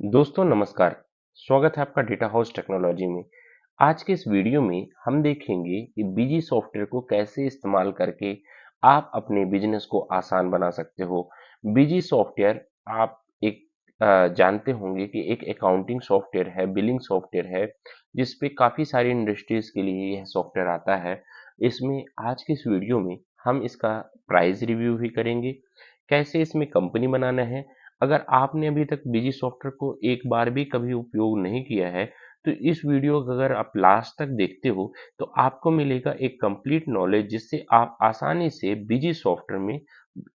दोस्तों नमस्कार। स्वागत है आपका डेटा हाउस टेक्नोलॉजी में। आज के इस वीडियो में हम देखेंगे कि बीजी सॉफ्टवेयर को कैसे इस्तेमाल करके आप अपने बिजनेस को आसान बना सकते हो। बीजी सॉफ्टवेयर आप एक जानते होंगे कि एक अकाउंटिंग सॉफ्टवेयर है, बिलिंग सॉफ्टवेयर है, जिस पे काफ़ी सारी इंडस्ट्रीज के लिए यह सॉफ्टवेयर आता है। इसमें आज के इस वीडियो में हम इसका प्राइस रिव्यू भी करेंगे, कैसे इसमें कंपनी बनाना है। अगर आपने अभी तक बीजी सॉफ्टवेयर को एक बार भी कभी उपयोग नहीं किया है, तो इस वीडियो को अगर आप लास्ट तक देखते हो, तो आपको मिलेगा एक कंप्लीट नॉलेज जिससे आप आसानी से बीजी सॉफ्टवेयर में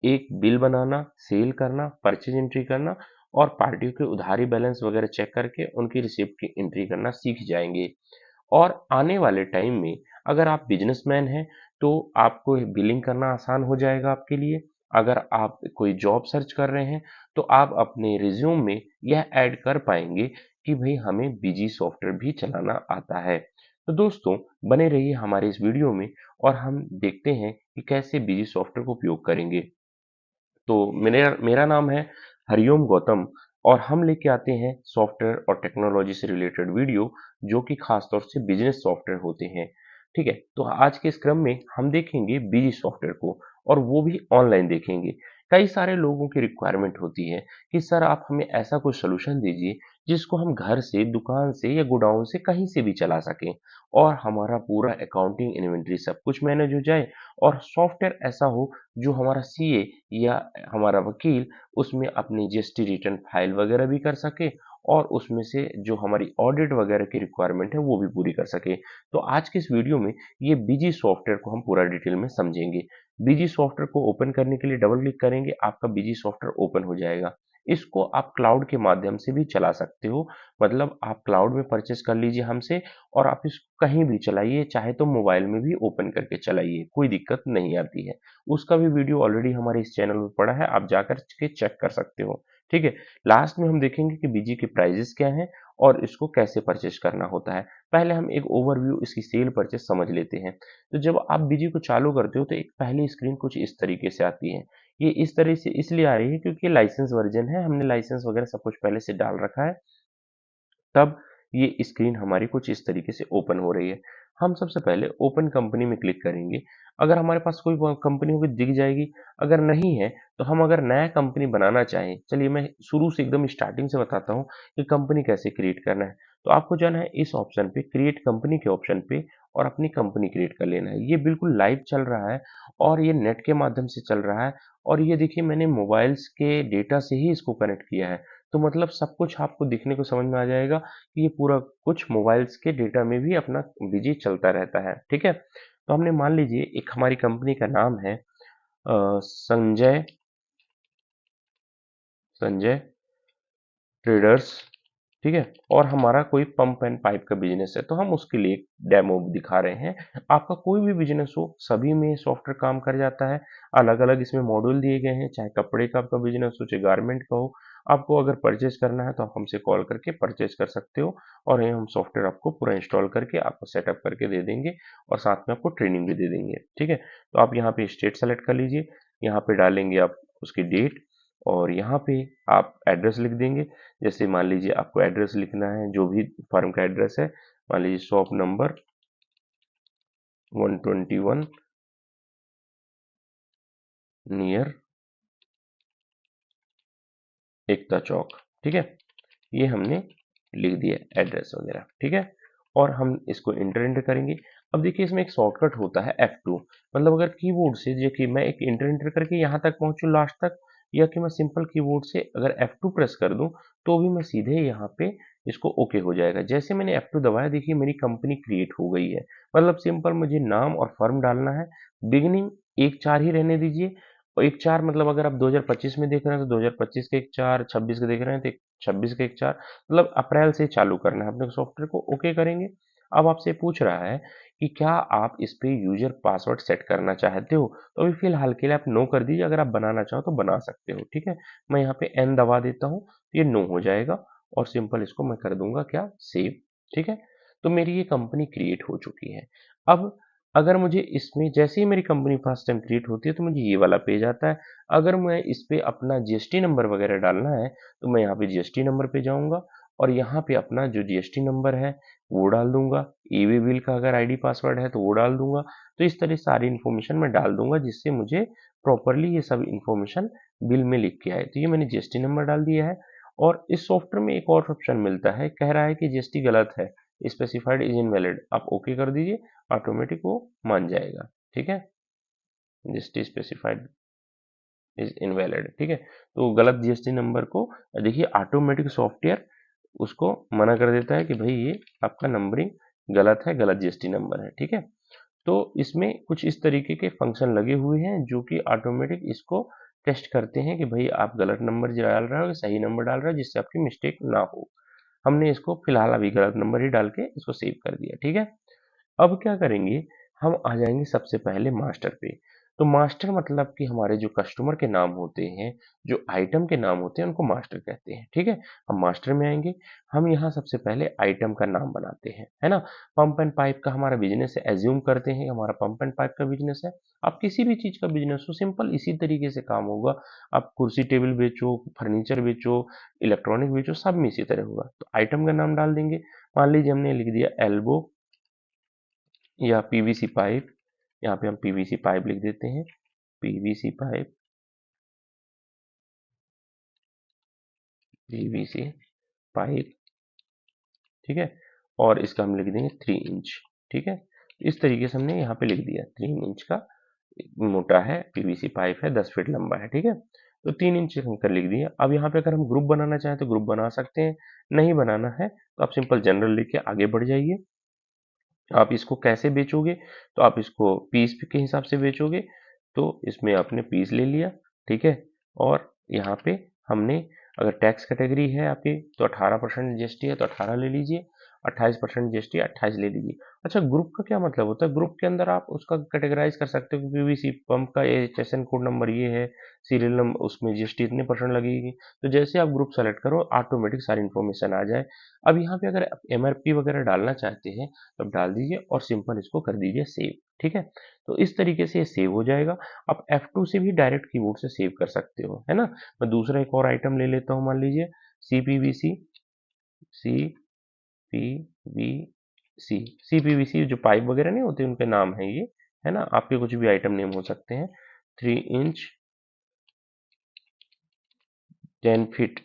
एक बिल बनाना, सेल करना, परचेज एंट्री करना और पार्टियों के उधारी बैलेंस वगैरह चेक करके उनकी रिसिप्ट की एंट्री करना सीख जाएंगे। और आने वाले टाइम में अगर आप बिजनेसमैन हैं तो आपको बिलिंग करना आसान हो जाएगा आपके लिए। अगर आप कोई जॉब सर्च कर रहे हैं तो आप अपने रिज्यूम में यह ऐड कर पाएंगे कि भाई हमें बीजी सॉफ्टवेयर भी चलाना आता है। तो दोस्तों बने रहिए हमारे इस वीडियो में और हम देखते हैं कि कैसे बीजी सॉफ्टवेयर को उपयोग करेंगे। तो मेरा मेरा नाम है हरिओम गौतम और हम लेके आते हैं सॉफ्टवेयर और टेक्नोलॉजी से रिलेटेड वीडियो जो कि खास तौर से बिजनेस सॉफ्टवेयर होते हैं। ठीक है, तो आज के इस क्रम में हम देखेंगे बीजी सॉफ्टवेयर को और वो भी ऑनलाइन देखेंगे। कई सारे लोगों की रिक्वायरमेंट होती है कि सर आप हमें ऐसा कोई सोल्यूशन दीजिए जिसको हम घर से, दुकान से या गोडाउन से कहीं से भी चला सकें और हमारा पूरा अकाउंटिंग इन्वेंटरी सब कुछ मैनेज हो जाए और सॉफ्टवेयर ऐसा हो जो हमारा सीए या हमारा वकील उसमें अपनी जीएसटी रिटर्न फाइल वगैरह भी कर सके और उसमें से जो हमारी ऑडिट वगैरह की रिक्वायरमेंट है वो भी पूरी कर सके। तो आज के इस वीडियो में ये बीजी सॉफ्टवेयर को हम पूरा डिटेल में समझेंगे। बीजी सॉफ्टवेयर को ओपन करने के लिए डबल क्लिक करेंगे, आपका बीजी सॉफ्टवेयर ओपन हो जाएगा। इसको आप क्लाउड के माध्यम से भी चला सकते हो, मतलब आप क्लाउड में परचेस कर लीजिए हमसे और आप इसको कहीं भी चलाइए, चाहे तो मोबाइल में भी ओपन करके चलाइए, कोई दिक्कत नहीं आती है। उसका भी वीडियो ऑलरेडी हमारे इस चैनल में पड़ा है, आप जाकर के चेक कर सकते हो। ठीक है, लास्ट में हम देखेंगे कि बीजी के प्राइजेस क्या हैं और इसको कैसे परचेज करना होता है। पहले हम एक ओवरव्यू इसकी सेल परचेज समझ लेते हैं। तो जब आप बीजी को चालू करते हो तो एक पहली स्क्रीन कुछ इस तरीके से आती है। ये इस तरह से इसलिए आ रही है क्योंकि लाइसेंस वर्जन है, हमने लाइसेंस वगैरह सब कुछ पहले से डाल रखा है। तब ये स्क्रीन हमारी कुछ इस तरीके से ओपन हो रही है। हम सबसे पहले ओपन कंपनी में क्लिक करेंगे। अगर हमारे पास कोई कंपनी होगी दिख जाएगी, अगर नहीं है तो हम अगर नया कंपनी बनाना चाहें, चलिए मैं शुरू से एकदम स्टार्टिंग से बताता हूँ कि कंपनी कैसे क्रिएट करना है। तो आपको जाना है इस ऑप्शन पे, क्रिएट कंपनी के ऑप्शन पे और अपनी कंपनी क्रिएट कर लेना है। ये बिल्कुल लाइव चल रहा है और ये नेट के माध्यम से चल रहा है और ये देखिए मैंने मोबाइल्स के डेटा से ही इसको कनेक्ट किया है। तो मतलब सब कुछ आपको दिखने को समझ में आ जाएगा कि ये पूरा कुछ मोबाइल्स के डेटा में भी अपना बिजी चलता रहता है। ठीक है, तो हमने मान लीजिए एक हमारी कंपनी का नाम है संजय संजय ट्रेडर्स। ठीक है, और हमारा कोई पंप एंड पाइप का बिजनेस है तो हम उसके लिए एक डेमो दिखा रहे हैं। आपका कोई भी बिजनेस हो सभी में सॉफ्टवेयर काम कर जाता है। अलग अलग इसमें मॉड्यूल दिए गए हैं, चाहे कपड़े का आपका बिजनेस हो चाहे गारमेंट का हो। आपको अगर परचेज करना है तो आप हमसे कॉल करके परचेज कर सकते हो और ये हम सॉफ्टवेयर आपको पूरा इंस्टॉल करके आपको सेटअप करके दे देंगे और साथ में आपको ट्रेनिंग भी दे देंगे। ठीक है, तो आप यहाँ पे स्टेट सेलेक्ट कर लीजिए, यहाँ पे डालेंगे आप उसकी डेट और यहाँ पे आप एड्रेस लिख देंगे। जैसे मान लीजिए आपको एड्रेस लिखना है, जो भी फर्म का एड्रेस है, मान लीजिए शॉप नंबर 121 नियर एकता चौक। ठीक है, ये हमने लिख दिया एड्रेस वगैरह। ठीक है, और हम इसको इंटर इंटर करेंगे। अब देखिए इसमें एक शॉर्टकट होता है F2, मतलब अगर कीबोर्ड से देखिए मैं एक इंटर इंटर करके यहाँ तक पहुँचूँ लास्ट तक, या कि मैं सिंपल कीबोर्ड से अगर F2 प्रेस कर दूं तो भी मैं सीधे यहाँ पे इसको ओके हो जाएगा। जैसे मैंने F2 दबाया देखिए मेरी कंपनी क्रिएट हो गई है। मतलब सिंपल मुझे नाम और फर्म डालना है। बिगिनिंग 1/4 ही रहने दीजिए और 1/4 मतलब अगर आप 2025 में देख रहे हैं तो 2025 के 1/4, 26 के देख रहे हैं तो 26 के 1/4, मतलब अप्रैल से चालू करना है अपने सॉफ्टवेयर को। ओके करेंगे। अब आपसे पूछ रहा है कि क्या आप इस पे यूजर पासवर्ड सेट करना चाहते हो, तो अभी फिलहाल के लिए आप नो कर दीजिए। अगर आप बनाना चाहो तो बना सकते हो। ठीक है, मैं यहाँ पे एन दबा देता हूँ तो ये नो हो जाएगा और सिंपल इसको मैं कर दूंगा क्या, सेव। ठीक है, तो मेरी ये कंपनी क्रिएट हो चुकी है। अब अगर मुझे इसमें जैसे ही मेरी कंपनी फर्स्ट टाइम क्रिएट होती है तो मुझे ये वाला पेज आता है। अगर मैं इस पे अपना जीएसटी नंबर वगैरह डालना है तो मैं यहाँ पे जीएसटी नंबर पे जाऊँगा और यहाँ पे अपना जो जीएसटी नंबर है वो डाल दूँगा। ई-वे बिल का अगर आईडी पासवर्ड है तो वो डाल दूँगा। तो इस तरह सारी इन्फॉर्मेशन मैं डाल दूँगा जिससे मुझे प्रॉपरली ये सब इन्फॉर्मेशन बिल में लिख के आए। तो ये मैंने जीएसटी नंबर डाल दिया है और इस सॉफ्टवेयर में एक और ऑप्शन मिलता है, कह रहा है कि जीएसटी गलत है, स्पेसिफाइड इज इनवैलिड। आप ओके कर दीजिए, ऑटोमेटिक वो मान जाएगा। ठीक है, जीएसटी स्पेसिफाइड इज इनवैलिड। ठीक है, तो गलत जीएसटी नंबर को देखिए ऑटोमेटिक सॉफ्टवेयर उसको मना कर देता है कि भाई ये आपका नंबरिंग गलत है, गलत जीएसटी नंबर है। ठीक है, तो इसमें कुछ इस तरीके के फंक्शन लगे हुए हैं जो कि ऑटोमेटिक इसको टेस्ट करते हैं कि भाई आप गलत नंबर डाल रहे हो कि सही नंबर डाल रहे हो, जिससे आपकी मिस्टेक ना हो। हमने इसको फिलहाल अभी गलत नंबर ही डाल के इसको सेव कर दिया। ठीक है, अब क्या करेंगे, हम आ जाएंगे सबसे पहले मास्टर पे। तो मास्टर मतलब कि हमारे जो कस्टमर के नाम होते हैं, जो आइटम के नाम होते हैं, उनको मास्टर कहते हैं। ठीक है, हम मास्टर में आएंगे। हम यहाँ सबसे पहले आइटम का नाम बनाते हैं, है ना। पंप एंड पाइप का हमारा बिजनेस है, एज्यूम करते हैं हमारा पंप एंड पाइप का बिजनेस है। आप किसी भी चीज का बिजनेस हो, सिंपल इसी तरीके से काम होगा। आप कुर्सी टेबल बेचो, फर्नीचर बेचो, इलेक्ट्रॉनिक बेचो, सब में इसी तरह होगा। तो आइटम का नाम डाल देंगे। मान लीजिए हमने लिख दिया एल्बो या पीवीसी पाइप। यहाँ पे हम पीवीसी पाइप लिख देते हैं, पीवीसी पाइप, पीवीसी पाइप। ठीक है, और इसका हम लिख देंगे 3 इंच। ठीक है, इस तरीके से हमने यहाँ पे लिख दिया 3 इंच का मोटा है, पीवीसी पाइप है, 10 फीट लंबा है। ठीक है, तो 3 इंच कर लिख दिया। अब यहाँ पे अगर हम ग्रुप बनाना चाहें तो ग्रुप बना सकते हैं, नहीं बनाना है तो आप सिंपल जनरल लेके आगे बढ़ जाइए। आप इसको कैसे बेचोगे, तो आप इसको पीस के हिसाब से बेचोगे। तो इसमें आपने पीस ले लिया। ठीक है, और यहाँ पे हमने अगर टैक्स कैटेगरी है आपकी तो 18% जीएसटी है तो 18 ले लीजिए, 28% जीएसटी 28 ले लीजिए। अच्छा, ग्रुप का क्या मतलब होता है, ग्रुप के अंदर आप उसका कैटेगराइज कर सकते हो कि पीवीसी पंप का एचएसएन कोड नंबर ये है, सीरियल नंबर, उसमें जीएसटी इतने परसेंट लगेगी। तो जैसे आप ग्रुप सेलेक्ट करो ऑटोमेटिक सारी इन्फॉर्मेशन आ जाए। अब यहाँ पे अगर आप एमआरपी वगैरह डालना चाहते हैं तो आप डाल दीजिए और सिंपल इसको कर दीजिए सेव। ठीक है, तो इस तरीके से ये सेव हो जाएगा। आप F2 से भी डायरेक्ट कीबोर्ड से सेव कर सकते हो, है ना। मैं दूसरा एक और आइटम ले लेता हूँ, मान लीजिए CPVC, CPVC, CPVC जो पाइप वगैरह नहीं होते उनके नाम है ये, है ना। आपके कुछ भी आइटम नेम हो सकते हैं। 3 इंच 10 फीट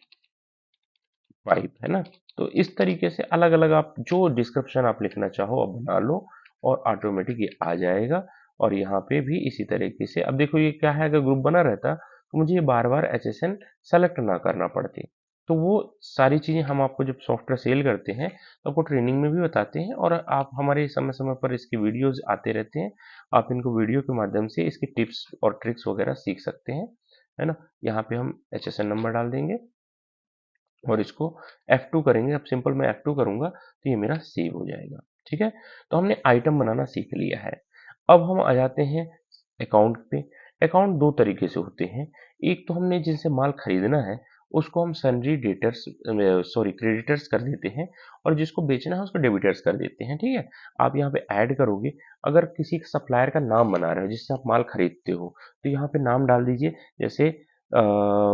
पाइप, है ना। तो इस तरीके से अलग अलग आप जो डिस्क्रिप्शन आप लिखना चाहो आप बना लो और ऑटोमेटिक ये आ जाएगा। और यहाँ पे भी इसी तरीके से, अब देखो ये क्या है, अगर ग्रुप बना रहता तो मुझे ये बार बार HSN सेलेक्ट ना करना पड़ती। तो वो सारी चीजें हम आपको जब सॉफ्टवेयर सेल करते हैं तो आपको ट्रेनिंग में भी बताते हैं और आप हमारे समय समय पर इसके वीडियोज आते रहते हैं। आप इनको वीडियो के माध्यम से इसकी टिप्स और ट्रिक्स वगैरह सीख सकते हैं, है ना। यहाँ पे हम HSN नंबर डाल देंगे और इसको F2 करेंगे। अब सिंपल मैं F2 करूंगा तो ये मेरा सेव हो जाएगा। ठीक है, तो हमने आइटम बनाना सीख लिया है। अब हम आ जाते हैं अकाउंट पे। अकाउंट दो तरीके से होते हैं। एक तो हमने जिनसे माल खरीदना है उसको हम सन्ड्री डेटर्स, सॉरी क्रेडिटर्स कर देते हैं, और जिसको बेचना है उसको डेबिटर्स कर देते हैं। ठीक है, आप यहाँ पे ऐड करोगे, अगर किसी सप्लायर का नाम बना रहे हो जिससे आप माल खरीदते हो तो यहाँ पे नाम डाल दीजिए, जैसे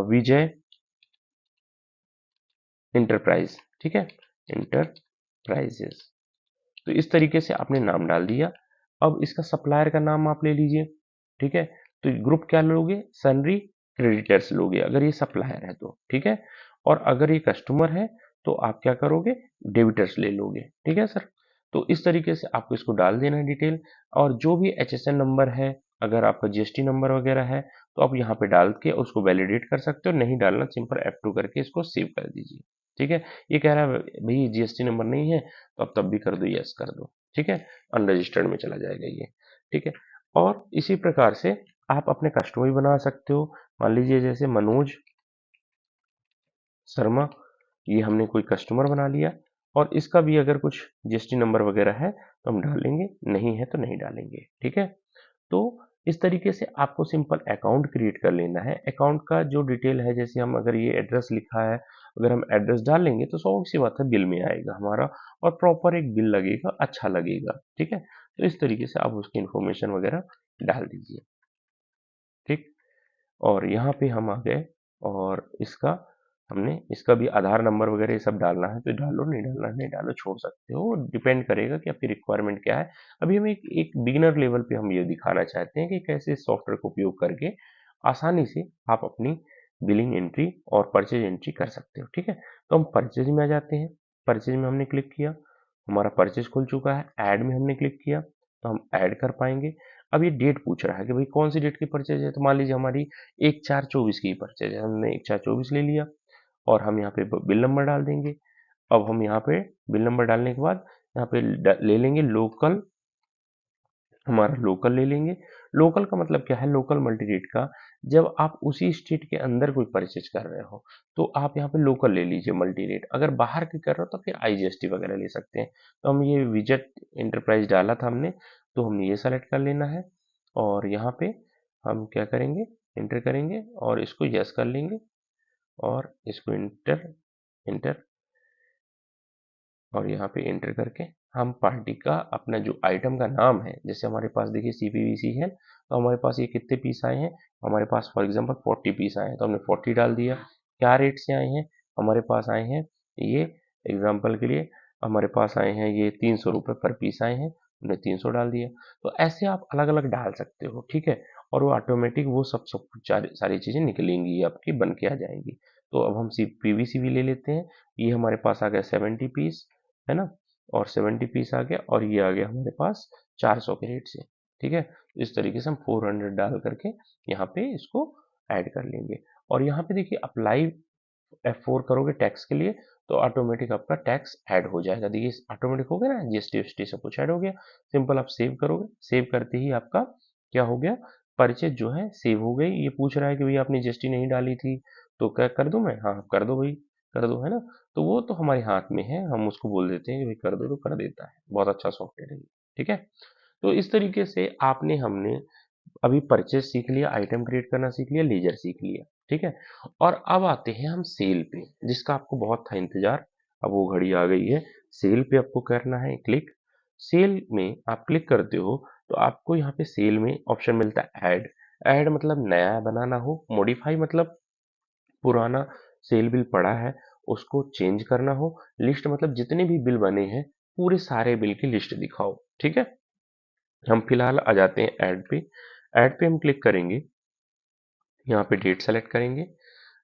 विजय इंटरप्राइज। ठीक है, इंटरप्राइजेस। तो इस तरीके से आपने नाम डाल दिया। अब इसका सप्लायर का नाम आप ले लीजिए। ठीक है, तो ग्रुप क्या लोगे, सन्ड्री क्रेडिटर्स लोगे अगर ये सप्लायर है तो। ठीक है, और अगर ये कस्टमर है तो आप क्या करोगे, डेबिटर्स ले लोगे। ठीक है सर, तो इस तरीके से आपको इसको डाल देना है डिटेल। और जो भी HSN नंबर है, अगर आपका GST नंबर वगैरह है तो आप यहाँ पे डाल के उसको वैलिडेट कर सकते हो, नहीं डालना सिंपल F2 करके इसको सेव कर दीजिए। ठीक है, ये कह रहा है भाई GST नंबर नहीं है तो आप तब भी कर दो, यस कर दो। ठीक है, अनरजिस्टर्ड में चला जाएगा ये। ठीक है, और इसी प्रकार से आप अपने कस्टमर भी बना सकते हो। मान लीजिए जैसे मनोज शर्मा, ये हमने कोई कस्टमर बना लिया और इसका भी अगर कुछ GST नंबर वगैरह है तो हम डालेंगे, नहीं है तो नहीं डालेंगे। ठीक है, तो इस तरीके से आपको सिंपल अकाउंट क्रिएट कर लेना है। अकाउंट का जो डिटेल है, जैसे हम अगर ये एड्रेस लिखा है, अगर हम एड्रेस डाल लेंगे तो सौ सी बात है बिल में आएगा हमारा, और प्रॉपर एक बिल लगेगा, अच्छा लगेगा। ठीक है, तो इस तरीके से आप उसकी इन्फॉर्मेशन वगैरह डाल दीजिए। ठीक, और यहाँ पे हम आ गए और हमने इसका भी आधार नंबर वगैरह ये सब डालना है तो डालो, नहीं डालना है नहीं डालो, छोड़ सकते हो, डिपेंड करेगा कि आपकी रिक्वायरमेंट क्या है। अभी हम एक बिगिनर लेवल पे हम ये दिखाना चाहते हैं कि कैसे इस सॉफ्टवेयर का उपयोग करके आसानी से आप अपनी बिलिंग एंट्री और परचेज एंट्री कर सकते हो। ठीक है, तो हम परचेज में आ जाते हैं। परचेज में हमने क्लिक किया, हमारा परचेज खुल चुका है। ऐड में हमने क्लिक किया तो हम ऐड कर पाएंगे। अब ये डेट पूछ रहा है कि भाई कौन सी डेट की परचेज है, तो मान लीजिए हमारी 1/4/24 की परचेज है, हमने 1/4/24 ले लिया और हम यहाँ पे बिल नंबर डाल देंगे। अब हम यहाँ पे बिल नंबर डालने के बाद यहाँ पे ले लेंगे लोकल, हमारा लोकल ले लेंगे। लोकल का मतलब क्या है, लोकल मल्टी रेट का, जब आप उसी स्टेट के अंदर कोई परचेज कर रहे हो तो आप यहाँ पे लोकल ले लीजिए मल्टी रेट। अगर बाहर की कर रहे हो तो फिर आईजीएसटी वगैरह ले सकते हैं। तो हम ये विजेट इंटरप्राइज डाला था हमने, तो हमने ये सेलेक्ट कर लेना है और यहाँ पे हम क्या करेंगे, इंटर करेंगे और इसको यस कर लेंगे और इसको इंटर इंटर और यहाँ पे एंटर करके हम पार्टी का अपना जो आइटम का नाम है, जैसे हमारे पास देखिए सीपीवीसी है, तो हमारे पास ये कितने पीस आए हैं, हमारे पास फॉर एग्जांपल 40 पीस आए हैं तो हमने 40 डाल दिया। क्या रेट से आए हैं, हमारे पास आए हैं ये, एग्जांपल के लिए हमारे पास आए हैं ये 300 रुपये पर पीस आए हैं, हमने 300 डाल दिया। तो ऐसे आप अलग अलग डाल सकते हो। ठीक है, और वो ऑटोमेटिक वो सब सब कुछ सारी चीज़ें निकलेंगी आपकी, बन के आ जाएंगी। तो अब हम पीवीसी भी ले लेते हैं। ये हमारे पास आ गया 70 पीस, है ना, और 70 पीस आ गया और ये आ गया हमारे पास 400 के रेट से। ठीक है, इस तरीके से हम 400 डाल करके यहाँ पे इसको ऐड कर लेंगे और यहाँ पे देखिए अप्लाई F4 करोगे टैक्स के लिए तो ऑटोमेटिक आपका टैक्स ऐड हो जाएगा। देखिए ऑटोमेटिक हो गया ना, जीएसटी वीएसटी सब कुछ ऐड हो गया। सिंपल आप सेव करोगे, सेव करते ही आपका क्या हो गया, परचेज जो है सेव हो गई। ये पूछ रहा है कि भैया आपने जीएसटी नहीं डाली थी तो क्या कर दूं मैं, हाँ कर दो भाई, कर दो, है ना। तो वो तो हमारे हाथ में है, हम उसको बोल देते हैं कि भाई कर दो तो कर देता है। बहुत अच्छा सॉफ्टवेयर है ये। ठीक है, तो इस तरीके से हमने अभी परचेज सीख लिया, आइटम क्रिएट करना सीख लिया, लेजर सीख लिया। ठीक है, और अब आते हैं हम सेल पे, जिसका आपको बहुत था इंतजार। अब वो घड़ी आ गई है। सेल पे आपको करना है क्लिक। सेल में आप क्लिक करते हो तो आपको यहाँ पे सेल में ऑप्शन मिलता है ऐड। ऐड मतलब नया बनाना हो, मॉडिफाई मतलब पुराना सेल बिल पड़ा है उसको चेंज करना हो, लिस्ट मतलब जितने भी बिल बने हैं पूरे सारे बिल की लिस्ट दिखाओ। ठीक है, हम फिलहाल आ जाते हैं ऐड पे। ऐड पे हम क्लिक करेंगे, यहाँ पे डेट सेलेक्ट करेंगे,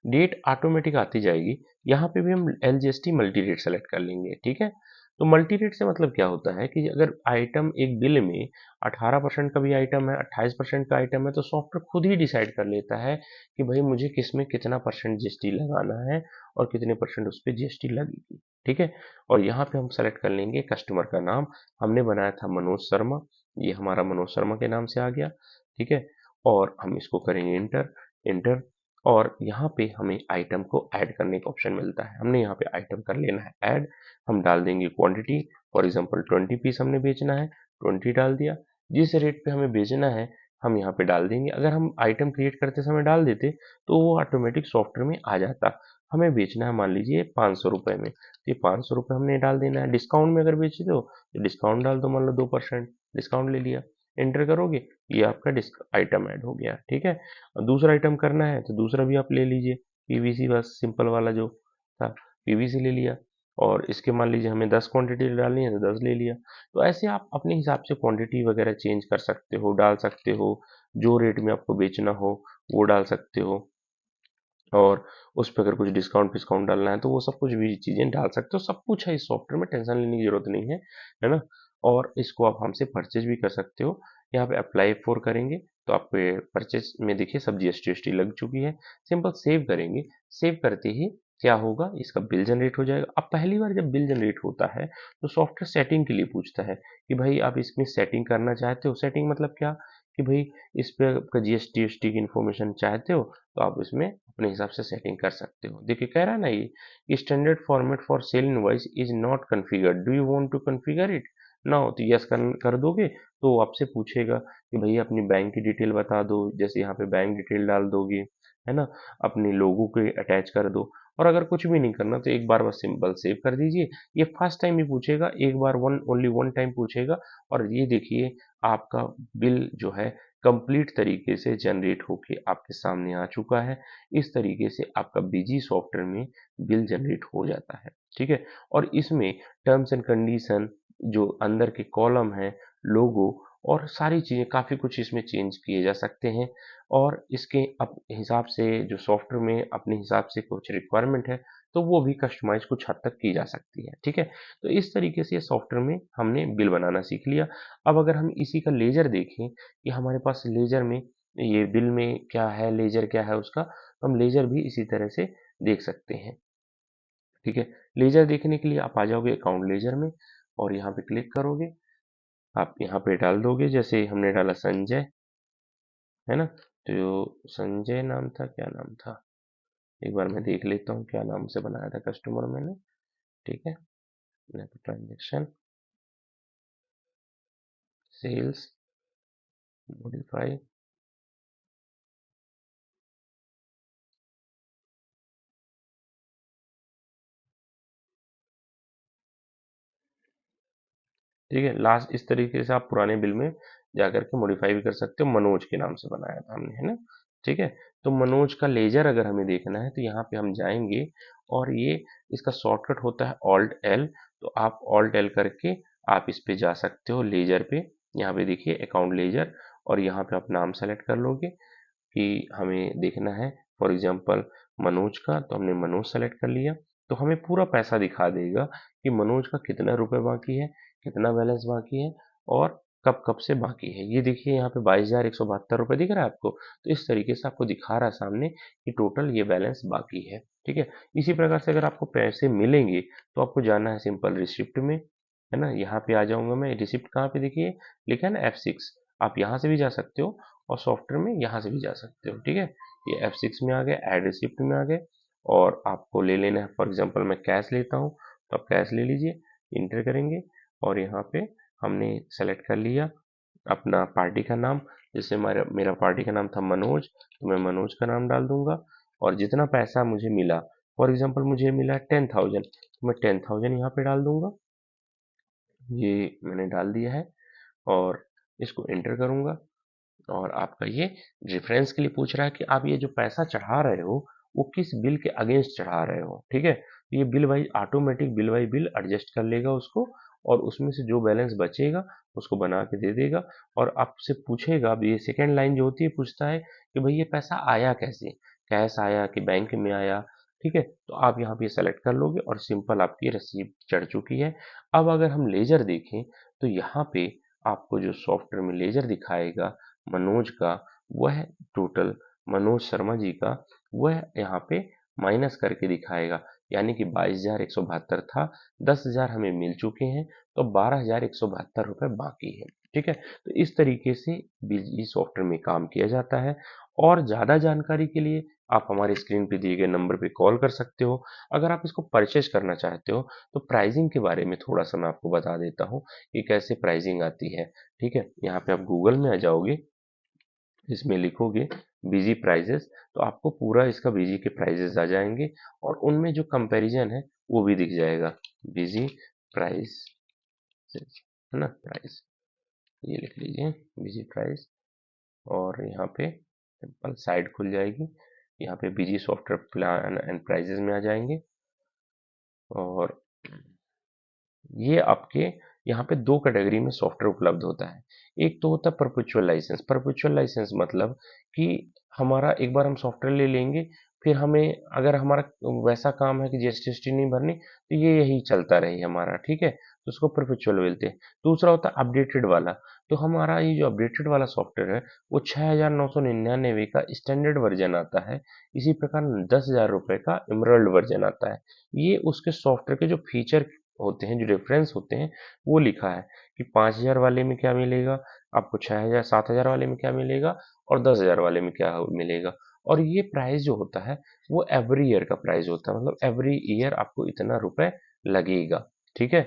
डेट ऑटोमेटिक आती जाएगी। यहाँ पे भी हम एलजीएसटी मल्टी रेट सेलेक्ट कर लेंगे। ठीक है, तो मल्टी रेट से मतलब क्या होता है कि अगर आइटम एक बिल में 18% का भी आइटम है, 28% का आइटम है, तो सॉफ्टवेयर खुद ही डिसाइड कर लेता है कि भाई मुझे किस में कितना परसेंट जीएसटी लगाना है और कितने परसेंट उस पर जीएसटी लगेगी। ठीक है, और यहाँ पे हम सेलेक्ट कर लेंगे कस्टमर का नाम। हमने बनाया था मनोज शर्मा, ये हमारा मनोज शर्मा के नाम से आ गया। ठीक है, और हम इसको करेंगे इंटर इंटर और यहाँ पे हमें आइटम को ऐड करने का ऑप्शन मिलता है। हमने यहाँ पे आइटम कर लेना है ऐड। हम डाल देंगे क्वांटिटी, फॉर एग्जांपल 20 पीस हमने बेचना है, 20 डाल दिया। जिस रेट पे हमें बेचना है हम यहाँ पे डाल देंगे। अगर हम आइटम क्रिएट करते समय डाल देते तो वो ऑटोमेटिक सॉफ्टवेयर में आ जाता। हमें बेचना है मान लीजिए 500 रुपये में, तो ये 500 रुपये हमने डाल देना है। डिस्काउंट में अगर बेचते हो तो डिस्काउंट डाल दो, मान लो 2% डिस्काउंट ले लिया, एंटर करोगे, ये आपका आइटम ऐड हो गया। ठीक है, और दूसरा आइटम करना है तो दूसरा भी आप ले लीजिए, पीवीसी, बस सिंपल वाला जो था पीवीसी ले लिया और इसके मान लीजिए हमें 10 क्वांटिटी डालनी है तो 10 ले लिया। तो ऐसे आप अपने हिसाब से क्वांटिटी वगैरह चेंज कर सकते हो, डाल सकते हो, जो रेट में आपको बेचना हो वो डाल सकते हो और उस पर अगर कुछ डिस्काउंट फिस्काउंट डालना है तो वो सब कुछ भी चीज़ें डाल सकते हो। सब कुछ है इस सॉफ्टवेयर में, टेंशन लेने की जरूरत नहीं है ना। और इसको आप हमसे परचेज भी कर सकते हो। यहाँ पे अप्लाई फॉर करेंगे तो आप परचेज में देखिए सब जीएसटी लग चुकी है। सिंपल सेव करेंगे, सेव करते ही क्या होगा, इसका बिल जनरेट हो जाएगा। अब पहली बार जब बिल जनरेट होता है तो सॉफ्टवेयर सेटिंग के लिए पूछता है कि भाई आप इसमें सेटिंग करना चाहते हो। सेटिंग मतलब क्या, कि भाई इस पे आपका जीएसटी की इन्फॉर्मेशन चाहते हो तो आप इसमें अपने हिसाब से सेटिंग कर सकते हो। देखिए कह रहा है ना ये standard format for sale invoice is not configured, do you want to configure it now, तो यस कर दोगे तो आपसे पूछेगा कि भैया अपनी बैंक की डिटेल बता दो। जैसे यहाँ पे बैंक डिटेल डाल दोगे, है ना, अपने लोगों को अटैच कर दो और अगर कुछ भी नहीं करना तो एक बार बस सिंपल सेव कर दीजिए। ये फर्स्ट टाइम ही पूछेगा, एक बार ओनली वन टाइम पूछेगा। और ये देखिए आपका बिल जो है कंप्लीट तरीके से जनरेट होके आपके सामने आ चुका है। इस तरीके से आपका बिजी सॉफ्टवेयर में बिल जनरेट हो जाता है। ठीक है, और इसमें टर्म्स एंड कंडीशन, जो अंदर के कॉलम है, लोगो और सारी चीज़ें, काफ़ी कुछ इसमें चेंज किए जा सकते हैं। और इसके हिसाब से जो सॉफ्टवेयर में अपने हिसाब से कुछ रिक्वायरमेंट है तो वो भी कस्टमाइज कुछ हद तक की जा सकती है। ठीक है, तो इस तरीके से ये सॉफ्टवेयर में हमने बिल बनाना सीख लिया। अब अगर हम इसी का लेजर देखें कि हमारे पास लेजर में ये बिल में क्या है, लेजर क्या है उसका, तो हम लेजर भी इसी तरह से देख सकते हैं। ठीक है, लेजर देखने के लिए आप आ जाओगे अकाउंट लेजर में और यहाँ पे क्लिक करोगे। आप यहाँ पे डाल दोगे, जैसे हमने डाला संजय, है ना, तो संजय नाम था, क्या नाम था, एक बार मैं देख लेता हूँ क्या नाम से बनाया था कस्टमर मैंने। ठीक है, ट्रांजेक्शन, सेल्स, मॉडिफाई। ठीक है, लास्ट इस तरीके से आप पुराने बिल में जाकर के मॉडिफाई भी कर सकते हो। मनोज के नाम से बनाया था हमने, है ना। ठीक है, तो मनोज का लेजर अगर हमें देखना है तो यहाँ पे हम जाएंगे और ये इसका शॉर्टकट होता है ऑल्ट एल। तो आप ऑल्ट एल करके आप इस पे जा सकते हो लेजर पे। यहाँ पे देखिए अकाउंट लेजर, और यहाँ पे आप नाम सेलेक्ट कर लोगे कि हमें देखना है फॉर एग्जांपल मनोज का, तो हमने मनोज सेलेक्ट कर लिया। तो हमें पूरा पैसा दिखा देगा कि मनोज का कितना रुपए बाकी है, कितना बैलेंस बाकी है और कब कब से बाकी है। ये देखिए यहाँ पे 22,172 रुपये दिख रहा है आपको। तो इस तरीके से आपको दिखा रहा है सामने कि टोटल ये बैलेंस बाकी है। ठीक है, इसी प्रकार से अगर आपको पैसे मिलेंगे तो आपको जाना है सिंपल रिसिप्ट में, है ना। यहाँ पे आ जाऊंगा मैं, रिसिप्ट कहाँ पे देखिए लिखा है ना F6, आप यहाँ से भी जा सकते हो और सॉफ्टवेयर में यहाँ से भी जा सकते हो। ठीक है, ये F6 में आ गए, ऐड रिसिप्ट में आ गए, और आपको ले लेना है फॉर एग्जांपल मैं कैश लेता हूँ तो आप कैश ले लीजिए, इंटर करेंगे और यहाँ पे हमने सेलेक्ट कर लिया अपना पार्टी का नाम। जैसे मेरा मेरा पार्टी का नाम था मनोज, तो मैं मनोज का नाम डाल दूंगा। और जितना पैसा मुझे मिला, फॉर एग्जांपल मुझे मिला 10,000, तो मैं 10,000 यहाँ पे डाल दूंगा। ये मैंने डाल दिया है और इसको एंटर करूंगा। और आपका ये रेफरेंस के लिए पूछ रहा है कि आप ये जो पैसा चढ़ा रहे हो वो किस बिल के अगेंस्ट चढ़ा रहे हो। ठीक है, तो ये bill wise automatic bill by bill adjust कर लेगा उसको, और उसमें से जो बैलेंस बचेगा उसको बना के दे देगा। और आपसे पूछेगा, अब ये सेकेंड लाइन जो होती है पूछता है कि भाई ये पैसा आया कैसे, कैश आया कि बैंक में आया। ठीक है, तो आप यहाँ पे सेलेक्ट कर लोगे और सिंपल आपकी रसीद चढ़ चुकी है। अब अगर हम लेजर देखें तो यहाँ पे आपको जो सॉफ्टवेयर में लेजर दिखाएगा मनोज का, वह टोटल मनोज शर्मा जी का वह यहाँ पे माइनस करके दिखाएगा। यानी कि 22,172 था, 10,000 हमें मिल चुके हैं, तो 12,172 रुपये बाकी है। ठीक है, तो इस तरीके से बिजी सॉफ्टवेयर में काम किया जाता है। और ज़्यादा जानकारी के लिए आप हमारे स्क्रीन पे दिए गए नंबर पे कॉल कर सकते हो। अगर आप इसको परचेज करना चाहते हो तो प्राइसिंग के बारे में थोड़ा सा मैं आपको बता देता हूँ कि कैसे प्राइसिंग आती है। ठीक है, यहाँ पे आप गूगल में आ जाओगे, इसमें लिखोगे बीजी प्राइजेस, तो आपको पूरा इसका बीजी के प्राइजेस आ जाएंगे और उनमें जो कंपैरिजन है वो भी दिख जाएगा। बीजी प्राइस, है ना, प्राइस, ये लिख लीजिए बीजी प्राइस। और यहाँ पे सिंपल साइट खुल जाएगी, यहाँ पे बीजी सॉफ्टवेयर प्लान एंड प्राइजेस में आ जाएंगे। और ये आपके यहाँ पे दो कैटेगरी में सॉफ्टवेयर उपलब्ध होता है। एक तो होता है परपेचुअल लाइसेंस। परपेचुअल लाइसेंस मतलब कि हमारा एक बार हम सॉफ्टवेयर ले लेंगे, फिर हमें अगर हमारा वैसा काम है कि जीएसटी नहीं भरनी, तो ये यही चलता रहे हमारा। ठीक है, तो उसको परपेचुअल बोलते हैं। दूसरा होता है अपडेटेड वाला। तो हमारा ये जो अपडेटेड वाला सॉफ्टवेयर है वो 6,999 का स्टैंडर्ड वर्जन आता है। इसी प्रकार 10,000 रुपये का इमरल्ड वर्जन आता है। ये उसके सॉफ्टवेयर के जो फीचर होते हैं, जो रेफरेंस होते हैं, वो लिखा है कि 5,000 वाले में क्या मिलेगा आपको, 6,000 7,000 वाले में क्या मिलेगा और 10,000 वाले में क्या मिलेगा। और ये प्राइस जो होता है वो एवरी ईयर का प्राइस होता है, मतलब एवरी ईयर आपको इतना रुपए लगेगा। ठीक है,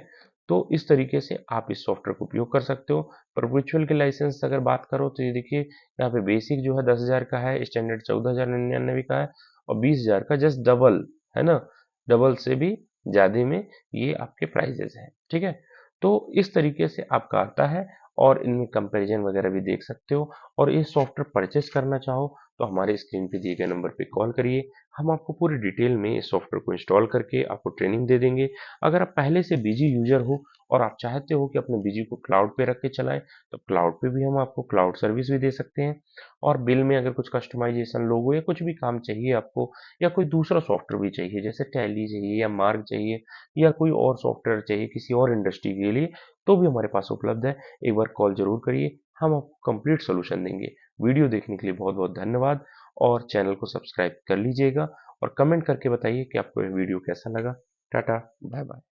तो इस तरीके से आप इस सॉफ्टवेयर को उपयोग कर सकते हो। परपेचुअल के लाइसेंस अगर बात करो तो ये देखिए यहाँ पे बेसिक जो है 10,000 का है, स्टैंडर्ड 14,099 का है, और 20,000 का जस्ट डबल है ना, डबल से भी ज़्यादा में ये आपके प्राइजेस हैं, ठीक है। तो इस तरीके से आपका आता है और इनमें कंपैरिजन वगैरह भी देख सकते हो। और ये सॉफ्टवेयर परचेस करना चाहो तो हमारे स्क्रीन पे दिए गए नंबर पे कॉल करिए, हम आपको पूरी डिटेल में इस सॉफ्टवेयर को इंस्टॉल करके आपको ट्रेनिंग दे देंगे। अगर आप पहले से बिजी यूजर हो और आप चाहते हो कि अपने बिजी को क्लाउड पे रख के चलाएं, तो क्लाउड पे भी हम आपको क्लाउड सर्विस भी दे सकते हैं। और बिल में अगर कुछ कस्टमाइजेशन लोगो या कुछ भी काम चाहिए आपको, या कोई दूसरा सॉफ्टवेयर भी चाहिए जैसे टैली चाहिए या मार्क चाहिए या कोई और सॉफ्टवेयर चाहिए किसी और इंडस्ट्री के लिए, तो भी हमारे पास उपलब्ध है। एक बार कॉल जरूर करिए, हम आपको कंप्लीट सोल्यूशन देंगे। वीडियो देखने के लिए बहुत बहुत धन्यवाद और चैनल को सब्सक्राइब कर लीजिएगा और कमेंट करके बताइए कि आपको यह वीडियो कैसा लगा। Tata, bye bye.